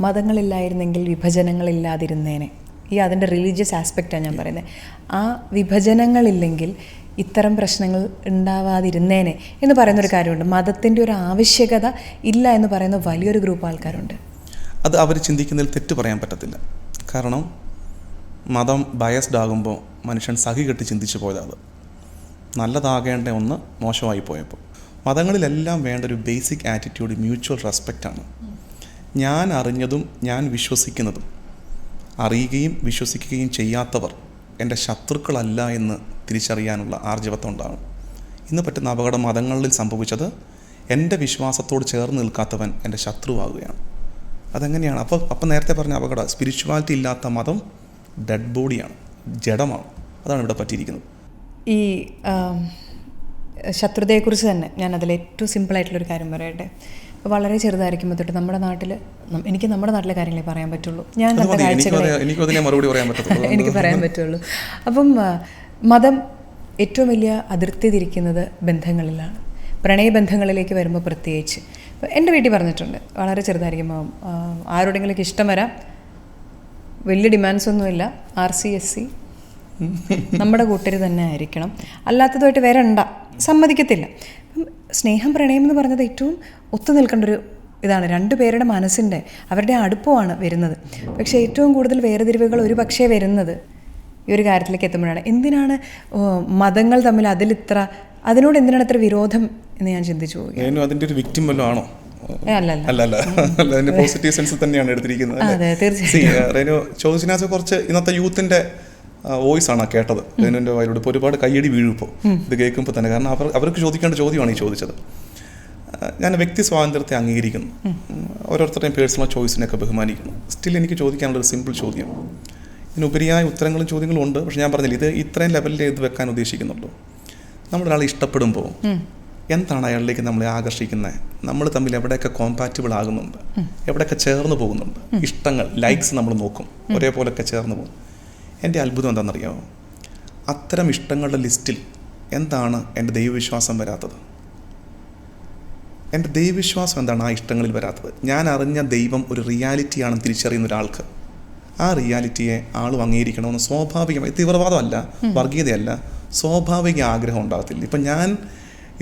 മതങ്ങളില്ലായിരുന്നെങ്കിൽ വിഭജനങ്ങളില്ലാതിരുന്നേനെ. അതിൻ്റെ റിലീജിയസ് ആസ്പെക്റ്റാണ് ഞാൻ പറയുന്നത്. ആ വിഭജനങ്ങളില്ലെങ്കിൽ ഇത്തരം പ്രശ്നങ്ങൾ ഉണ്ടാവാതിരുന്നേനെ എന്ന് പറയുന്നൊരു കാര്യമുണ്ട്. മതത്തിൻ്റെ ഒരു ആവശ്യകത ഇല്ല എന്ന് പറയുന്ന വലിയൊരു ഗ്രൂപ്പ് ആൾക്കാരുണ്ട്. അത് അവർ ചിന്തിക്കുന്നതിൽ തെറ്റ് പറയാൻ പറ്റത്തില്ല. കാരണം മതം ബയസ്ഡ് ആകുമ്പോൾ മനുഷ്യൻ സഹി കെട്ടി ചിന്തിച്ചു പോയതാണ്. നല്ലതാകേണ്ട ഒന്ന് മോശമായി പോയപ്പോൾ. മതങ്ങളിലെല്ലാം വേണ്ട ഒരു ബേസിക് ആറ്റിറ്റ്യൂഡ് മ്യൂച്വൽ റെസ്പെക്റ്റാണ്. ഞാൻ അറിഞ്ഞതും ഞാൻ വിശ്വസിക്കുന്നതും അറിയുകയും വിശ്വസിക്കുകയും ചെയ്യാത്തവർ എൻ്റെ ശത്രുക്കളല്ല എന്ന് തിരിച്ചറിയാനുള്ള ആർജവത്വം ഉണ്ടാകും. ഇന്ന് പറ്റുന്ന അപകടം മതങ്ങളിൽ സംഭവിച്ചത് എൻ്റെ വിശ്വാസത്തോട് ചേർന്ന് നിൽക്കാത്തവൻ എൻ്റെ ശത്രുവാകുകയാണ്. അതെങ്ങനെയാണ്? അപ്പോൾ നേരത്തെ പറഞ്ഞ അപകടം, സ്പിരിച്വാലിറ്റി ഇല്ലാത്ത മതം ഡെഡ് ബോഡിയാണ്, ജഡമാണ്. അതാണ് ഇവിടെ പറ്റിയിരിക്കുന്നത്. ഈ ശത്രുതയെക്കുറിച്ച് തന്നെ ഞാൻ അതിൽ ഏറ്റവും സിമ്പിളായിട്ടുള്ളൊരു കാര്യം പറയട്ടെ. ഇപ്പോൾ വളരെ ചെറുതായിരിക്കുമ്പോൾ തൊട്ട് നമ്മുടെ നാട്ടിൽ, എനിക്ക് നമ്മുടെ നാട്ടിലെ കാര്യങ്ങളെ പറയാൻ പറ്റുള്ളൂ, ഞാൻ കണ്ട കാഴ്ചകളെ എനിക്ക് പറയാൻ പറ്റുള്ളൂ. അപ്പം മതം ഏറ്റവും വലിയ അതിർത്തി തിരിക്കുന്നത് ബന്ധങ്ങളിലാണ്. പ്രണയബന്ധങ്ങളിലേക്ക് വരുമ്പോൾ പ്രത്യേകിച്ച് എൻ്റെ വീട്ടിൽ പറഞ്ഞിട്ടുണ്ട്, വളരെ ചെറുതായിരിക്കുമ്പോൾ ആരോടെങ്കിലൊക്കെ ഇഷ്ടം വരാം, വലിയ ഡിമാൻഡ്സ് ഒന്നുമില്ല, RCSC നമ്മുടെ കൂട്ടർ തന്നെ ആയിരിക്കണം, അല്ലാത്തതുമായിട്ട് വരണ്ട, സമ്മതിക്കത്തില്ല. സ്നേഹം പ്രണയം എന്ന് പറഞ്ഞത് ഏറ്റവും ഒത്തു നിൽക്കേണ്ട ഒരു ഇതാണ്. രണ്ടു പേരുടെ മനസ്സിൻ്റെ അവരുടെ അടുപ്പമാണ് വരുന്നത്. പക്ഷേ ഏറ്റവും കൂടുതൽ വേർതിരിവുകൾ ഒരു പക്ഷേ വരുന്നത് ഈ ഒരു കാര്യത്തിലേക്ക് എത്തുമ്പോഴാണ്. എന്തിനാണ് മതങ്ങൾ തമ്മിൽ അതിനോട് എന്തിനാണ് ഇത്ര വിരോധം എന്ന് ഞാൻ ചിന്തിച്ചു പോവുകയാണ്. അതിൻ്റെ ഒരു വിക്ടിം വല്ലതും ആണോ? അല്ല, അതിന്റെ പോസിറ്റീവ് സെൻസ് തന്നെയാണ് എടുത്തിരിക്കുന്നത്. അതെ, തീർച്ചയായും. ചോദിച്ചതിനകത്ത് കുറച്ച് ഇന്നത്തെ യൂത്തിൻ്റെ വോയിസ് ആണ് കേട്ടത്. റേനുവിൻ്റെ വായിലൂടെ ഇപ്പോൾ ഒരുപാട് കയ്യടി വീഴും ഇപ്പോൾ ഇത് കേൾക്കുമ്പോൾ തന്നെ. കാരണം അവർക്ക് ചോദിക്കേണ്ട ചോദ്യമാണ് ഈ ചോദിച്ചത്. ഞാൻ വ്യക്തി സ്വാതന്ത്ര്യത്തെ അംഗീകരിക്കുന്നു, ഓരോരുത്തരുടെയും പേഴ്സണൽ ചോയ്സിനെയൊക്കെ ബഹുമാനിക്കുന്നു. സ്റ്റിൽ എനിക്ക് ചോദിക്കാനുള്ളൊരു സിമ്പിൾ ചോദ്യം, ഇതിനുപരിയായ ഉത്തരങ്ങളും ചോദ്യങ്ങളും ഉണ്ട്. പക്ഷെ ഞാൻ പറഞ്ഞില്ല, ഇത് ഇത്രയും ലെവലിൽ ഇത് വെക്കാൻ ഉദ്ദേശിക്കുന്നുള്ളൂ. നമ്മളൊരാളെ ഇഷ്ടപ്പെടുമ്പോൾ എന്താണ് അയാളിലേക്ക് നമ്മളെ ആകർഷിക്കുന്നത്? നമ്മൾ തമ്മിൽ എവിടെയൊക്കെ കോമ്പാറ്റബിൾ ആകുന്നുണ്ട്, എവിടെയൊക്കെ ചേർന്ന് പോകുന്നുണ്ട്. ഇഷ്ടങ്ങൾ, ലൈക്സ് നമ്മൾ നോക്കും, ഒരേപോലെയൊക്കെ ചേർന്ന് പോകും. എൻ്റെ അത്ഭുതം എന്താണെന്നറിയാമോ? അത്തരം ഇഷ്ടങ്ങളുടെ ലിസ്റ്റിൽ എന്താണ് എൻ്റെ ദൈവവിശ്വാസം വരാത്തത്? എൻ്റെ ദൈവവിശ്വാസം എന്താണ് ആ ഇഷ്ടങ്ങളിൽ വരാത്തത്? ഞാൻ അറിഞ്ഞ ദൈവം ഒരു റിയാലിറ്റിയാണെന്ന് തിരിച്ചറിയുന്ന ഒരാൾക്ക് ആ റിയാലിറ്റിയെ ആളും അംഗീകരിക്കണമെന്ന് സ്വാഭാവികമായി, തീവ്രവാദമല്ല, വർഗീയതയല്ല, സ്വാഭാവിക ആഗ്രഹം ഉണ്ടാകത്തില്ല. ഇപ്പം ഞാൻ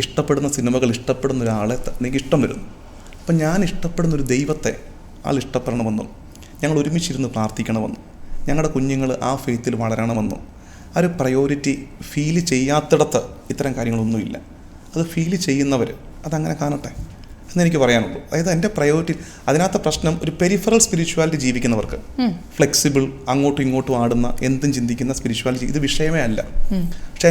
ഇഷ്ടപ്പെടുന്ന സിനിമകൾ ഇഷ്ടപ്പെടുന്ന ഒരാളെ എനിക്ക് ഇഷ്ടം വരുന്നു. അപ്പം ഞാൻ ഇഷ്ടപ്പെടുന്ന ഒരു ദൈവത്തെ ആൾ ഇഷ്ടപ്പെടണമെന്നും ഞങ്ങൾ ഒരുമിച്ചിരുന്ന് പ്രാർത്ഥിക്കണമെന്നും ഞങ്ങളുടെ കുഞ്ഞുങ്ങൾ ആ ഫെയ്ത്തിൽ വളരണമെന്നും ആ ഒരു പ്രയോറിറ്റി ഫീൽ ചെയ്യാത്തിടത്ത് ഇത്തരം കാര്യങ്ങളൊന്നുമില്ല. അത് ഫീൽ ചെയ്യുന്നവർ അതങ്ങനെ കാണട്ടെ എന്നെനിക്ക് പറയാനുള്ളൂ. അതായത് എൻ്റെ പ്രയോറിറ്റി, അതിനകത്ത് പ്രശ്നം ഒരു പെരിഫറൽ സ്പിരിച്വാലിറ്റി ജീവിക്കുന്നവർക്ക്, ഫ്ലെക്സിബിൾ, അങ്ങോട്ടും ഇങ്ങോട്ടും ആടുന്ന, എന്തും ചിന്തിക്കുന്ന സ്പിരിച്വാലിറ്റി ഇത് വിഷയമേ അല്ല. പക്ഷെ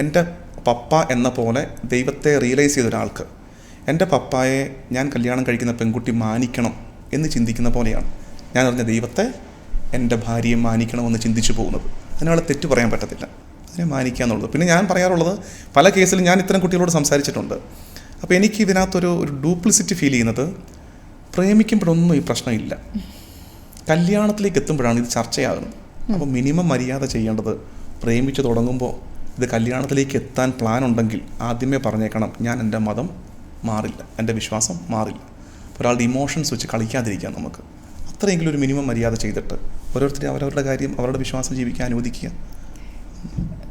എൻ്റെ പപ്പ എന്ന പോലെ ദൈവത്തെ റിയലൈസ് ചെയ്ത ഒരാൾക്ക് എൻ്റെ പപ്പായെ ഞാൻ കല്യാണം കഴിക്കുന്ന പെൺകുട്ടി മാനിക്കണം എന്ന് ചിന്തിക്കുന്ന പോലെയാണ് ഞാൻ അറിഞ്ഞ ദൈവത്തെ എൻ്റെ ഭാര്യയെ മാനിക്കണമെന്ന് ചിന്തിച്ചു പോകുന്നത്. അതിനാളെ തെറ്റ് പറയാൻ പറ്റത്തില്ല, അതിനെ മാനിക്കുക എന്നുള്ളത്. പിന്നെ ഞാൻ പറയാറുള്ളത്, പല കേസിലും ഞാൻ ഇത്തരം കുട്ടികളോട് സംസാരിച്ചിട്ടുണ്ട്. അപ്പോൾ എനിക്ക് ഇതിനകത്തൊരു ഡ്യൂപ്ലിസിറ്റി ഫീൽ ചെയ്യുന്നത്, പ്രേമിക്കുമ്പോഴൊന്നും ഈ പ്രശ്നമില്ല, കല്യാണത്തിലേക്ക് എത്തുമ്പോഴാണ് ഇത് ചർച്ചയാകുന്നത്. അപ്പോൾ മിനിമം മര്യാദ ചെയ്യേണ്ടത്, പ്രേമിച്ച് തുടങ്ങുമ്പോൾ ഇത് കല്യാണത്തിലേക്ക് എത്താൻ പ്ലാൻ ഉണ്ടെങ്കിൽ ആദ്യമേ പറഞ്ഞേക്കണം, ഞാൻ എൻ്റെ മതം മാറില്ല, എൻ്റെ വിശ്വാസം മാറില്ല. ഒരാളുടെ ഇമോഷൻസ് വെച്ച് കളിക്കാതിരിക്കാം. നമുക്ക് അത്രയെങ്കിലും ഒരു മിനിമം മര്യാദ ചെയ്തിട്ട് ഓരോരുത്തരും അവരവരുടെ കാര്യം, അവരുടെ വിശ്വാസം ജീവിക്കാൻ അനുവദിക്കുക.